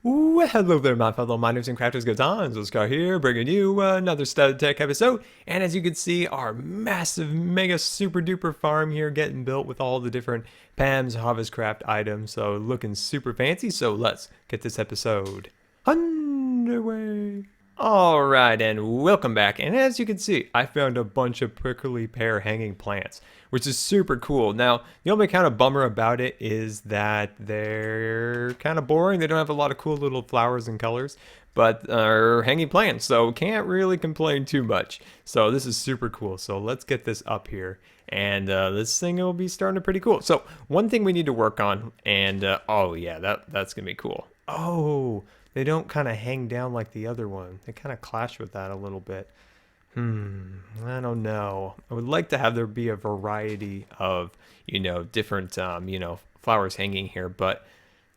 Well, hello there, my fellow miners and crafters. GoodTimesWithScar here, bringing you another StudTech episode. And as you can see, our massive, mega, super duper farm here getting built with all the different Pam's Harvestcraft items. So looking super fancy. So let's get this episode underway. Alright, and welcome back. And as you can see, I found a bunch of prickly pear hanging plants, which is super cool. Now, the only kind of bummer about it is that they're kind of boring. They don't have a lot of cool little flowers and colors, but are hanging plants, so can't really complain too much. So this is super cool. So let's get this up here. And this thing will be starting pretty cool. So one thing we need to work on, and oh yeah, that's going to be cool. Oh, they don't kind of hang down like the other one. They kind of clash with that a little bit. I don't know. I would like to have there be a variety of, different, flowers hanging here, but,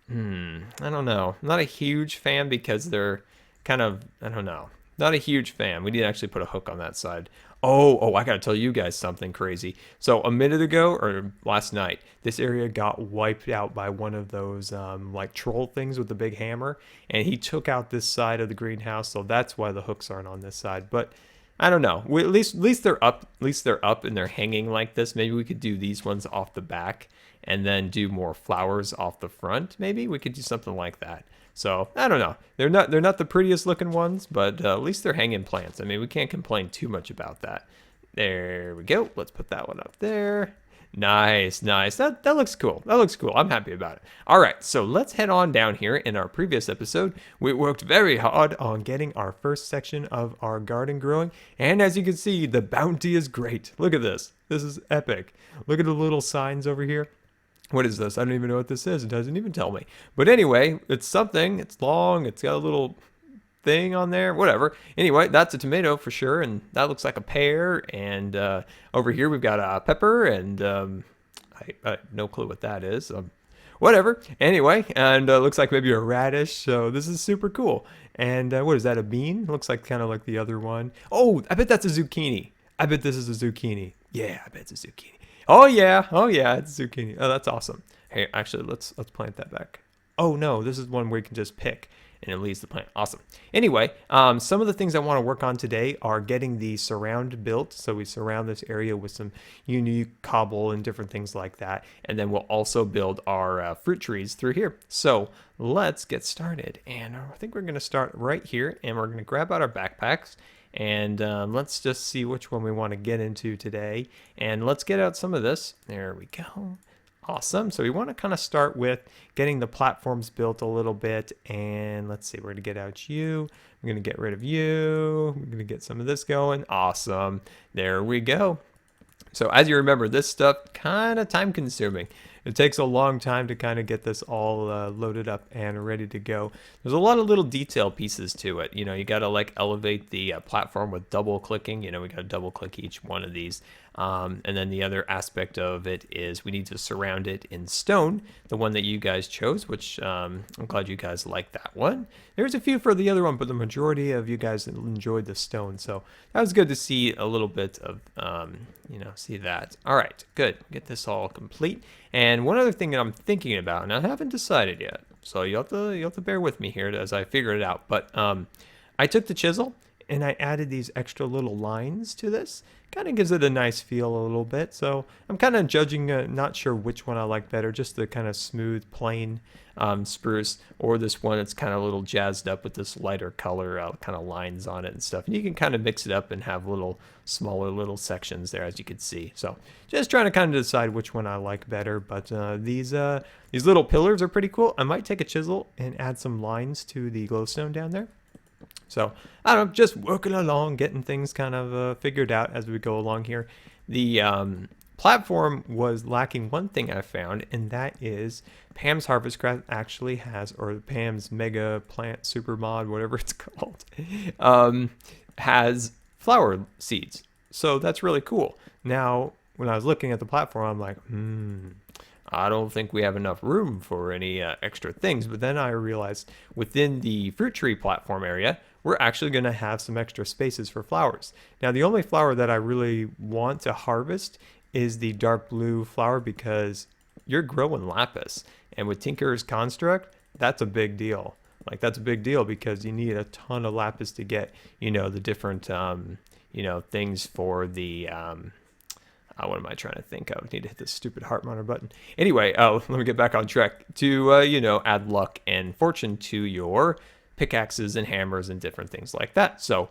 I don't know. I'm not a huge fan because they're kind of, I don't know. Not a huge fan. We need to actually put a hook on that side. Oh, I gotta tell you guys something crazy. So a minute ago, or last night, this area got wiped out by one of those like troll things with the big hammer, and he took out this side of the greenhouse. So that's why the hooks aren't on this side. But I don't know. At least they're up. At least they're up and they're hanging like this. Maybe we could do these ones off the back, and then do more flowers off the front. Maybe we could do something like that. So I don't know. They're not the prettiest looking ones, but at least they're hanging plants. I mean, we can't complain too much about that. There we go. Let's put that one up there. Nice. That looks cool. That looks cool. I'm happy about it. All right, so let's head on down here. In our previous episode, we worked very hard on getting our first section of our garden growing, and as you can see, the bounty is great. Look at this. This is epic. Look at the little signs over here. What is this? I don't even know what this is. It doesn't even tell me. But anyway, it's something. It's long. It's got a little thing on there. Whatever. Anyway, that's a tomato for sure. And that looks like a pear. And over here we've got a pepper. And I have no clue what that is. Whatever. Anyway, and looks like maybe a radish. So this is super cool. And what is that? A bean? Looks like kind of like the other one. Oh, I bet that's a zucchini. I bet this is a zucchini. Yeah, I bet it's a zucchini. Oh yeah, it's zucchini. Oh, that's awesome. Hey, actually, let's plant that back. Oh no, this is one where you can just pick and it leaves the plant. Awesome. Anyway, some of the things I want to work on today are getting the surround built. So we surround this area with some unique cobble and different things like that. And then we'll also build our fruit trees through here. So let's get started. And I think we're going to start right here, and we're going to grab out our backpacks. And let's just see which one we want to get into today. And let's get out some of this. There we go. Awesome. So we want to kind of start with getting the platforms built a little bit. And let's see, we're going to get out you. We're going to get rid of you. We're going to get some of this going. Awesome. There we go. So as you remember, this stuff kind of time consuming. It takes a long time to kind of get this all loaded up and ready to go. There's a lot of little detail pieces to it. You got to like elevate the platform with double clicking. We got to double click each one of these. And then the other aspect of it is we need to surround it in stone, the one that you guys chose, which I'm glad you guys like that one. There's a few for the other one, but the majority of you guys enjoyed the stone. So that was good to see a little bit of, see that. All right, good. Get this all complete. And one other thing that I'm thinking about, and I haven't decided yet, so you have to bear with me here as I figure it out. But I took the chisel and I added these extra little lines to this. Kind of gives it a nice feel a little bit. So I'm kind of judging, not sure which one I like better, just the kind of smooth, plain spruce, or this one that's kind of a little jazzed up with this lighter color kind of lines on it and stuff. And you can kind of mix it up and have smaller little sections there, as you can see. So just trying to kind of decide which one I like better. But these little pillars are pretty cool. I might take a chisel and add some lines to the glowstone down there. So I don't know, just working along, getting things kind of figured out as we go along here. The platform was lacking one thing I found, and that is Pam's Harvestcraft actually has, or Pam's Mega Plant Super Mod, whatever it's called, has flower seeds. So that's really cool. Now, when I was looking at the platform, I'm like, I don't think we have enough room for any extra things. But then I realized within the fruit tree platform area, we're actually going to have some extra spaces for flowers. Now, the only flower that I really want to harvest is the dark blue flower, because you're growing lapis. And with Tinker's Construct, that's a big deal. Like that's a big deal because you need a ton of lapis to get, the different, things for the, what am I trying to think of? I need to hit this stupid heart monitor button. Anyway, let me get back on track to, add luck and fortune to your pickaxes and hammers and different things like that. So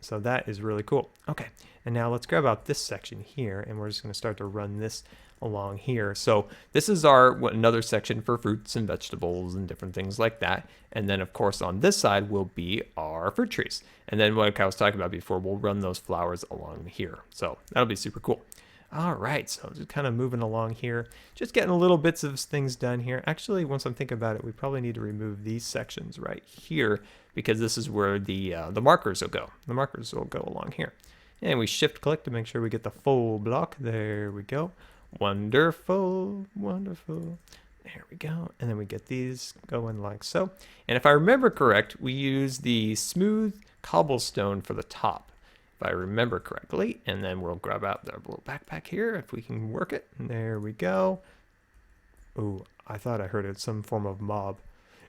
so that is really cool. Okay, and now let's grab out this section here, and we're just going to start to run this along here. So this is another section for fruits and vegetables and different things like that. And then of course on this side will be our fruit trees. And then what I was talking about before, we'll run those flowers along here. So that'll be super cool. All right, so just kind of moving along here, just getting a little bits of things done here. Actually, once I'm thinking about it, we probably need to remove these sections right here because this is where the markers will go. The markers will go along here. And we shift click to make sure we get the full block. There we go. Wonderful, wonderful. There we go. And then we get these going like so. And if I remember correct, we use the smooth cobblestone for the top, if I remember correctly. And then we'll grab out the little backpack here if we can work it. And there we go. Ooh, I thought I heard it some form of mob.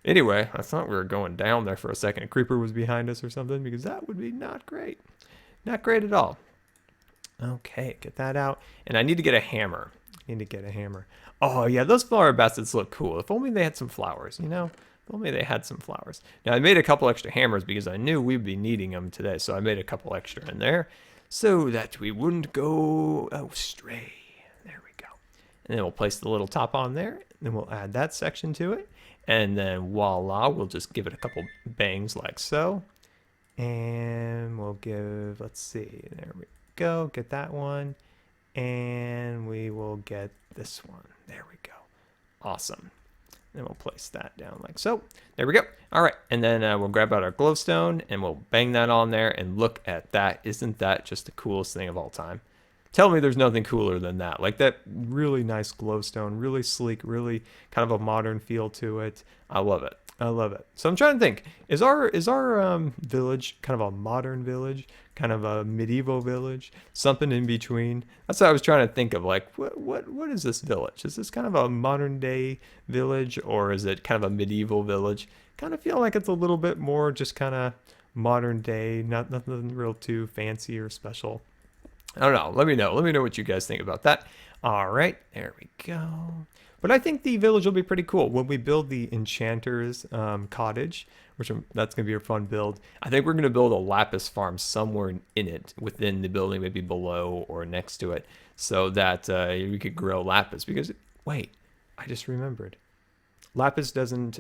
Anyway, I thought we were going down there for a second. A creeper was behind us or something because that would be not great. Not great at all. Okay, get that out. And I need to get a hammer. Oh, yeah, those flower baskets look cool. If only they had some flowers, If only they had some flowers. Now, I made a couple extra hammers because I knew we'd be needing them today. So I made a couple extra in there so that we wouldn't go astray. There we go. And then we'll place the little top on there. And then we'll add that section to it. And then voila, we'll just give it a couple bangs like so. And we'll give, let's see, there we go, get that one. And we will get this one. There we go. Awesome. Then we'll place that down like so. There we go. All right. And then we'll grab out our glowstone and we'll bang that on there. And look at that. Isn't that just the coolest thing of all time? Tell me there's nothing cooler than that. Like that really nice glowstone, really sleek, really kind of a modern feel to it. I love it. I love it. So I'm trying to think, is our village kind of a modern village, kind of a medieval village, something in between? That's what I was trying to think of. Like, what is this village? Is this kind of a modern day village, or is it kind of a medieval village? Kind of feel like it's a little bit more just kind of modern day, nothing real too fancy or special. I don't know. Let me know. Let me know what you guys think about that. All right, there we go. But I think the village will be pretty cool when we build the enchanter's cottage, that's going to be a fun build. I think we're going to build a lapis farm somewhere in it, within the building, maybe below or next to it, so that we could grow lapis. Because, wait, I just remembered. Lapis doesn't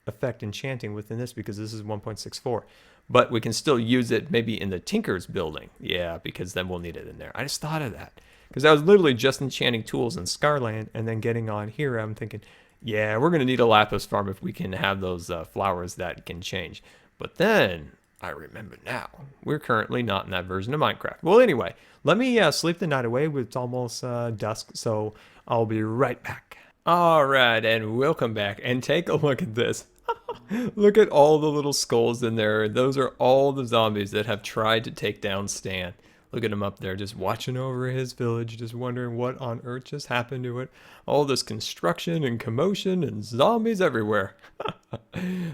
affect enchanting within this because this is 1.64. But we can still use it maybe in the Tinker's building. Yeah, because then we'll need it in there. I just thought of that. Because I was literally just enchanting tools in Scarland, and then getting on here, I'm thinking, yeah, we're going to need a lapis farm if we can have those flowers that can change. But then I remember now, we're currently not in that version of Minecraft. Well, anyway, let me sleep the night away. It's almost dusk, so I'll be right back. All right, and welcome back. And take a look at this. Look at all the little skulls in there. Those are all the zombies that have tried to take down Stan. Look at him up there just watching over his village, just wondering what on earth just happened to it. All this construction and commotion and zombies everywhere.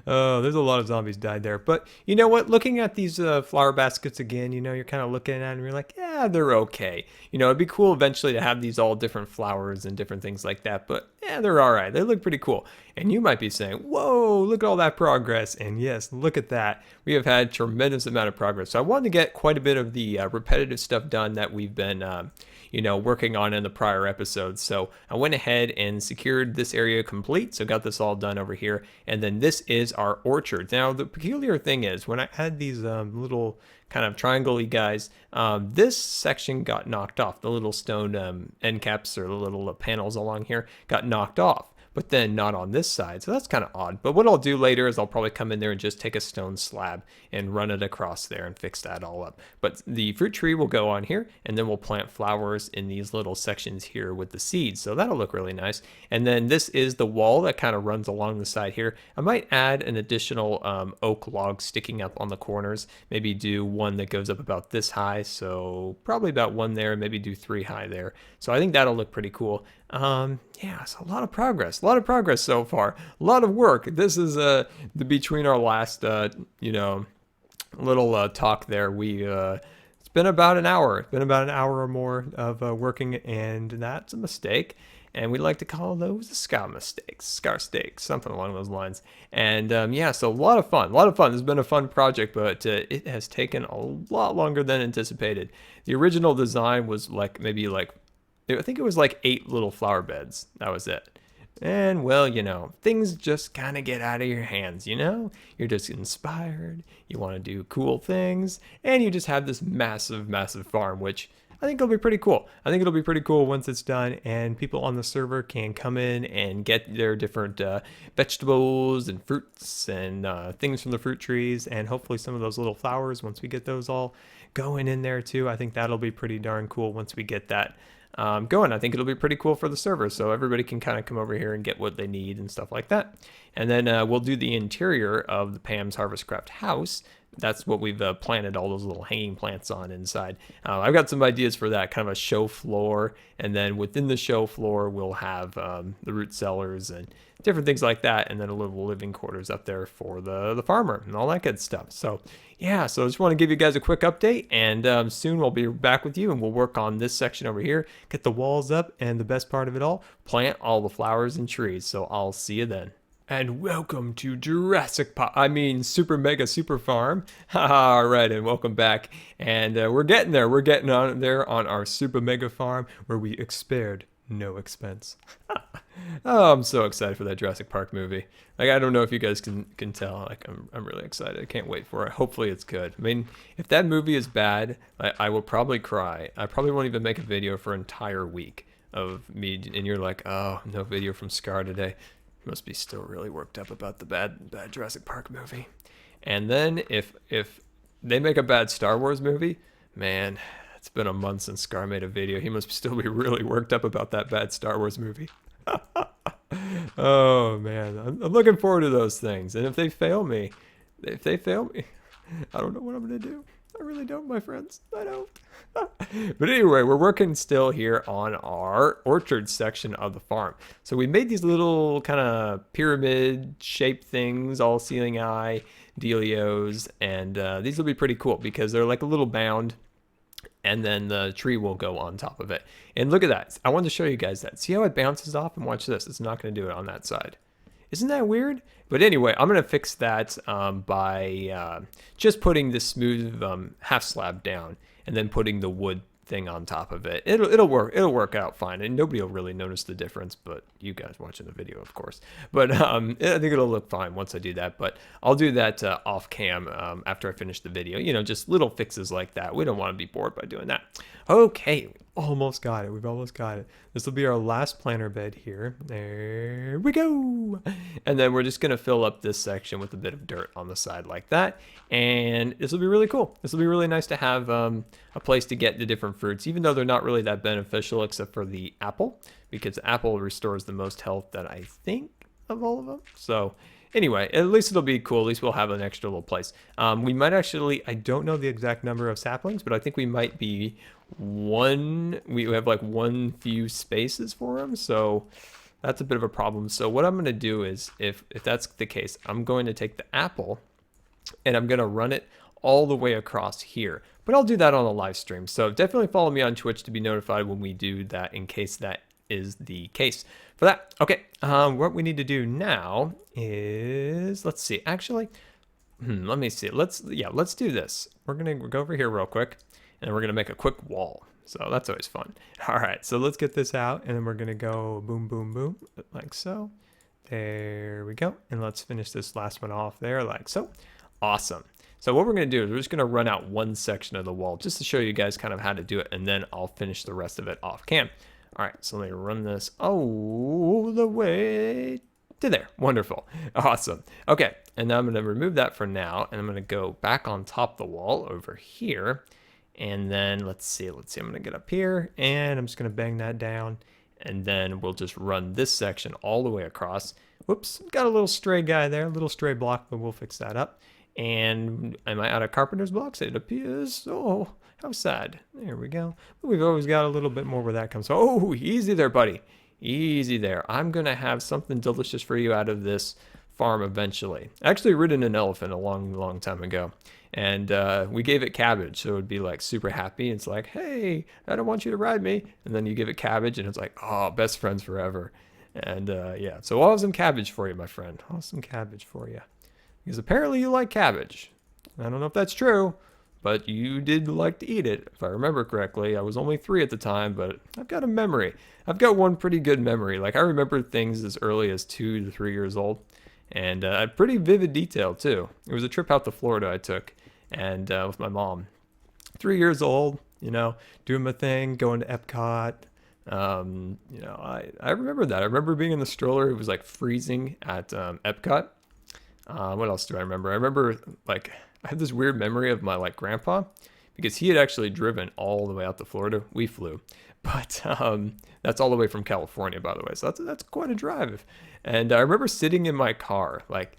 Oh, there's a lot of zombies died there. But you know what? Looking at these flower baskets again, you're kind of looking at them and you're like, yeah, they're okay. It'd be cool eventually to have these all different flowers and different things like that. But yeah, they're all right. They look pretty cool. And you might be saying, whoa, look at all that progress. And yes, look at that. We have had tremendous amount of progress. So I wanted to get quite a bit of the repetitive stuff done that we've been working on in the prior episodes. So I went ahead and secured this area complete. So got this all done over here. And then this is our orchard. Now, the peculiar thing is when I had these little kind of triangle-y guys, this section got knocked off. The little stone end caps or the little panels along here got knocked off. But then not on this side, so that's kind of odd. But what I'll do later is I'll probably come in there and just take a stone slab and run it across there and fix that all up. But the fruit tree will go on here, and then we'll plant flowers in these little sections here with the seeds, so that'll look really nice. And then this is the wall that kind of runs along the side here. I might add an additional oak log sticking up on the corners, maybe do one that goes up about this high, so probably about one there, maybe do 3 high there. So I think that'll look pretty cool. Yeah, so a lot of progress A lot of progress so far. A lot of work. This is the between our last, little talk there. It's been about an hour. It's been about an hour or more of working, and that's a mistake. And we like to call those scar mistakes, scar steaks, something along those lines. And yeah, so a lot of fun, a lot of fun. This has been a fun project, but it has taken a lot longer than anticipated. The original design was like I think it was like 8 little flower beds. That was it. And well, things just kind of get out of your hands, You're just inspired, you want to do cool things, and you just have this massive, massive farm, which I think it'll be pretty cool. I think it'll be pretty cool once it's done and people on the server can come in and get their different vegetables and fruits and things from the fruit trees, and hopefully some of those little flowers once we get those all going in there too. I think that'll be pretty darn cool once we get that going. I think it'll be pretty cool for the server, so everybody can kind of come over here and get what they need and stuff like that. And then we'll do the interior of the Pam's Harvestcraft house. That's what we've planted all those little hanging plants on inside. I've got some ideas for that, kind of a show floor, and then within the show floor we'll have the root cellars and different things like that, and then a little living quarters up there for the farmer and all that good stuff. So yeah, so I just want to give you guys a quick update, and soon we'll be back with you and we'll work on this section over here, get the walls up, and the best part of it all, plant all the flowers and trees. So I'll see you then. And welcome to Super Mega Super Farm. All right, and welcome back. And we're getting there. We're getting on there on our Super Mega Farm where we spared no expense. Oh, I'm so excited for that Jurassic Park movie. Like, I don't know if you guys can tell. Like, I'm really excited. I can't wait for it. Hopefully it's good. I mean, if that movie is bad, I will probably cry. I probably won't even make a video for an entire week of me. And you're like, oh, no video from Scar today. Must be still really worked up about the bad Jurassic Park movie. And then if they make a bad Star Wars movie, man, it's been a month since Scar made a video. He must still be really worked up about that bad Star Wars movie. Oh man, I'm looking forward to those things. And if they fail me, I don't know what I'm gonna do. I really don't, my friends. I don't. But anyway, we're working still here on our orchard section of the farm. So we made these little kind of pyramid shaped things, all ceiling eye dealios, and these will be pretty cool because they're like a little bound, and then the tree will go on top of it. And look at that. I wanted to show you guys that. See how it bounces off? And watch this. It's not going to do it on that side. Isn't that weird? But anyway, I'm going to fix that by just putting this smooth half slab down and then putting the wood thing on top of it. It'll work out fine, and nobody will really notice the difference, but you guys watching the video, of course. But I think it'll look fine once I do that. But I'll do that off cam after I finish the video. Just little fixes like that. We don't want to be bored by doing that. Okay, almost got it. We've almost got it. This will be our last planter bed here. There we go. And then we're just going to fill up this section with a bit of dirt on the side like that. And this will be really cool. This will be really nice to have a place to get the different fruits, even though they're not really that beneficial except for the apple, because apple restores the most health that I think of all of them. So anyway, at least it'll be cool. At least we'll have an extra little place. We might actually, I don't know the exact number of saplings, but I think we might be we have like one few spaces for them. So that's a bit of a problem. So what I'm going to do is, if that's the case, I'm going to take the apple and I'm going to run it all the way across here. But I'll do that on a live stream. So definitely follow me on Twitch to be notified when we do that, in case that is the case for that. Okay, what we need to do now is, let's see, actually, let me see. Let's do this. We're going to go over here real quick, and we're going to make a quick wall. So that's always fun. All right, so let's get this out, and then we're going to go boom, boom, boom, like so. There we go. And let's finish this last one off there like so. Awesome. So what we're going to do is we're just going to run out one section of the wall just to show you guys kind of how to do it, and then I'll finish the rest of it off cam. All right, so let me run this all the way to there. Wonderful. Awesome. Okay, and now I'm going to remove that for now, and I'm going to go back on top of the wall over here. And then let's see, I'm going to get up here, and I'm just going to bang that down, and then we'll just run this section all the way across. Whoops, got a little stray guy there, a little stray block, but we'll fix that up. And am I out of carpenter's blocks? It appears. Oh, how sad. There we go. But we've always got a little bit more where that comes from. Oh, easy there, buddy. Easy there. I'm going to have something delicious for you out of this farm eventually. I actually ridden an elephant a long time ago. And we gave it cabbage, so it would be like super happy. It's like, hey, I don't want you to ride me. And then you give it cabbage, and it's like, oh, best friends forever. And yeah, so awesome cabbage for you, my friend. Awesome cabbage for you. Because apparently you like cabbage. I don't know if that's true, but you did like to eat it, if I remember correctly. I was only 3 at the time, but I've got a memory. I've got one pretty good memory. Like, I remember things as early as 2 to 3 years old. And pretty vivid detail, too. It was a trip out to Florida I took, and with my mom. 3 years old, you know, doing my thing, going to Epcot. You know, I remember that. I remember being in the stroller. It was like freezing at Epcot. What else do I remember? I remember, like, I have this weird memory of my, like, grandpa, because he had actually driven all the way out to Florida. We flew. But that's all the way from California, by the way. So that's quite a drive. And I remember sitting in my car, like,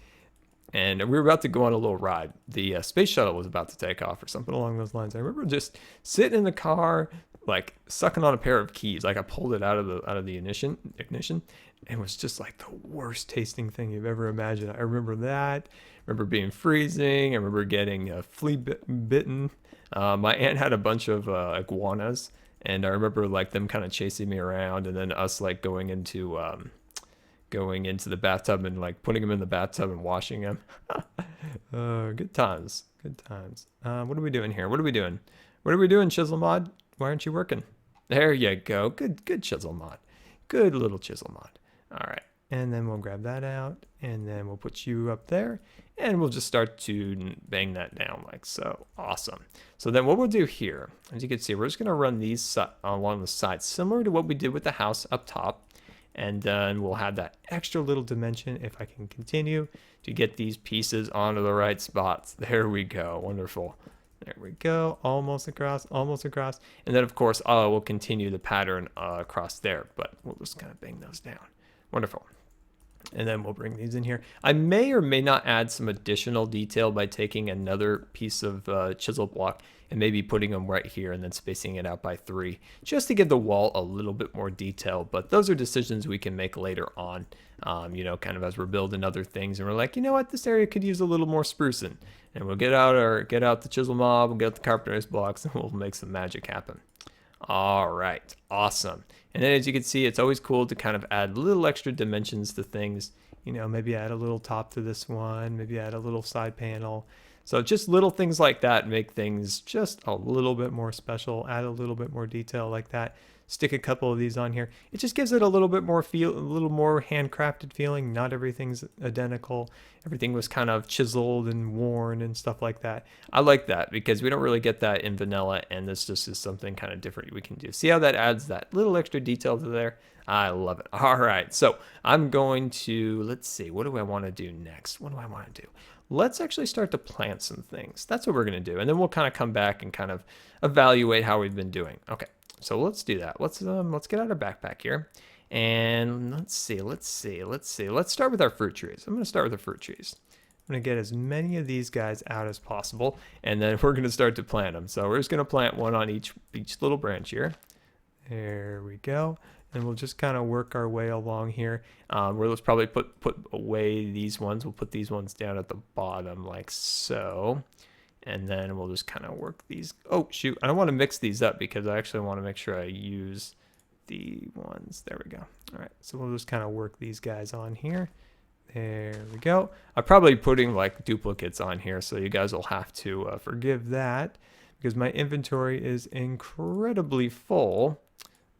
and we were about to go on a little ride. The space shuttle was about to take off or something along those lines. I remember just sitting in the car, like, sucking on a pair of keys. Like, I pulled it out of the ignition. And it was just like the worst tasting thing you've ever imagined. I remember that. I remember being freezing. I remember getting flea bitten. My aunt had a bunch of iguanas. And I remember, like, them kind of chasing me around, and then us, like, going into the bathtub and, like, putting them in the bathtub and washing them. Good times. Good times. What are we doing here? What are we doing? What are we doing, Chisel Mod? Why aren't you working? There you go. Good Chisel Mod. Good little Chisel Mod. All right. And then we'll grab that out, and then we'll put you up there, and we'll just start to bang that down like so. Awesome. So then what we'll do here, as you can see, we're just going to run these along the sides, similar to what we did with the house up top. And then we'll have that extra little dimension, if I can continue, to get these pieces onto the right spots. There we go. Wonderful. There we go. Almost across, almost across. And then, of course, we'll continue the pattern across there, but we'll just kind of bang those down. Wonderful. And then we'll bring these in here. I may or may not add some additional detail by taking another piece of chisel block and maybe putting them right here and then spacing it out by 3, just to give the wall a little bit more detail. But those are decisions we can make later on, you know, kind of as we're building other things. And we're like, you know what, this area could use a little more sprucing. And we'll get out the chisel mob, we'll get out the carpenter's blocks, and we'll make some magic happen. All right, awesome. And then as you can see, it's always cool to kind of add little extra dimensions to things. You know, maybe add a little top to this one, maybe add a little side panel. So just little things like that make things just a little bit more special, add a little bit more detail like that. Stick a couple of these on here. It just gives it a little bit more feel, a little more handcrafted feeling. Not everything's identical. Everything was kind of chiseled and worn and stuff like that. I like that because we don't really get that in vanilla, and this just is something kind of different we can do. See how that adds that little extra detail to there? I love it. All right, so I'm going to, let's see, what do I want to do next? What do I want to do? Let's actually start to plant some things. That's what we're going to do. And then we'll kind of come back and kind of evaluate how we've been doing. Okay. So let's do that. Let's get out our backpack here, and let's start with our fruit trees. I'm going to start with the fruit trees. I'm going to get as many of these guys out as possible, and then we're going to start to plant them. So we're just going to plant one on each little branch here. There we go. And we'll just kind of work our way along here. Let's probably put away these ones. We'll put these ones down at the bottom like so. And then we'll just kind of work these. Oh, shoot. I don't want to mix these up because I actually want to make sure I use the ones. There we go. All right. So we'll just kind of work these guys on here. There we go. I'm probably putting like duplicates on here, so you guys will have to forgive that because my inventory is incredibly full.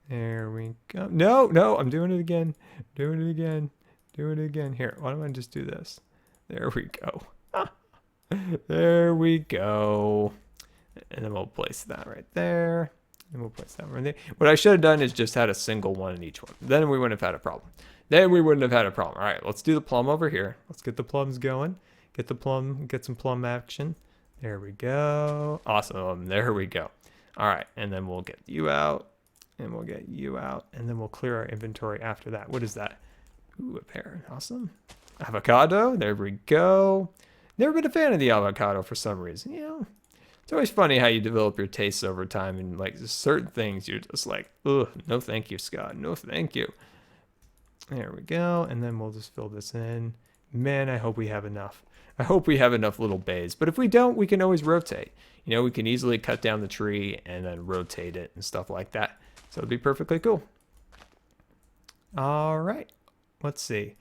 There we go. No, I'm doing it again. Doing it again. Here, why don't I just do this? There we go. There we go. And then we'll place that right there. And we'll place that right there. What I should have done is just had a single one in each one. Then we wouldn't have had a problem. All right, let's do the plum over here. Let's get the plums going. Get some plum action. There we go. Awesome. There we go. All right, and then we'll get you out. And we'll get you out. And then we'll clear our inventory after that. What is that? Ooh, a pear. Awesome. Avocado. There we go. Never been a fan of the avocado for some reason. You know, it's always funny how you develop your tastes over time, and like certain things you're just like, ugh, no thank you, Scott. No thank you. There we go. And then we'll just fill this in. Man, I hope we have enough. I hope we have enough little bays. But if we don't, we can always rotate. You know, we can easily cut down the tree and then rotate it and stuff like that. So it'd be perfectly cool. All right. Let's see.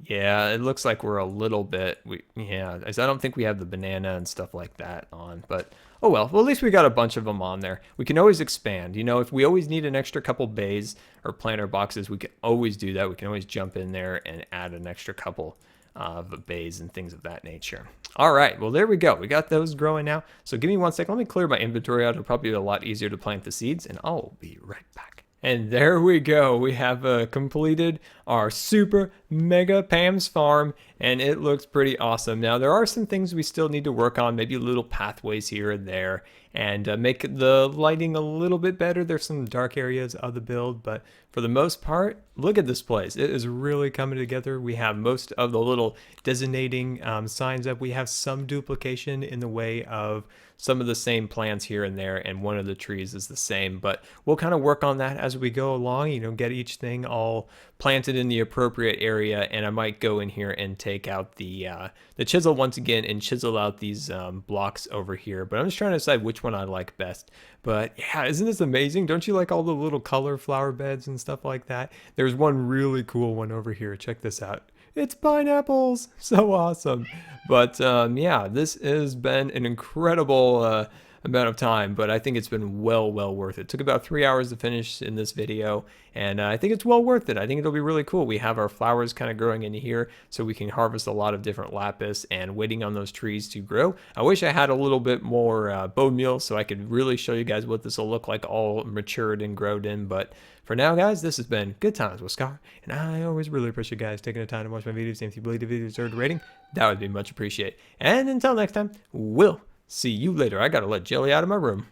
Yeah, it looks like we're a little bit, I don't think we have the banana and stuff like that on, but oh well. Well, at least we got a bunch of them on there. We can always expand. You know, if we always need an extra couple bays or planter boxes, we can always do that. We can always jump in there and add an extra couple of bays and things of that nature. All right, well, there we go. We got those growing now. So give me 1 second. Let me clear my inventory out. It'll probably be a lot easier to plant the seeds, and I'll be right back. And there we go. We have completed our super mega Pam's farm, and it looks pretty awesome. Now, there are some things we still need to work on, maybe little pathways here and there, and make the lighting a little bit better. There's some dark areas of the build, but for the most part, look at this place. It is really coming together. We have most of the little designating signs up. We have some duplication in the way of some of the same plants here and there, and one of the trees is the same, but we'll kind of work on that as we go along, you know, get each thing all planted in the appropriate area. And I might go in here and take out the chisel once again and chisel out these blocks over here, but I'm just trying to decide which one I like best. But yeah, isn't this amazing? Don't you like all the little color flower beds and stuff like that? There's one really cool one over here. Check this out. It's pineapples. So awesome. But yeah, this has been an incredible amount of time, but I think it's been well worth it. It took about 3 hours to finish in this video, and I think it's well worth it. I think it'll be really cool. We have our flowers kind of growing in here, so we can harvest a lot of different lapis and waiting on those trees to grow. I wish I had a little bit more bone meal so I could really show you guys what this will look like all matured and growed in, but for now, guys, this has been Good Times with Scar, and I always really appreciate you guys taking the time to watch my videos. And if you believe the video deserved a rating, that would be much appreciated. And until next time, we'll see you later. I gotta let Jelly out of my room.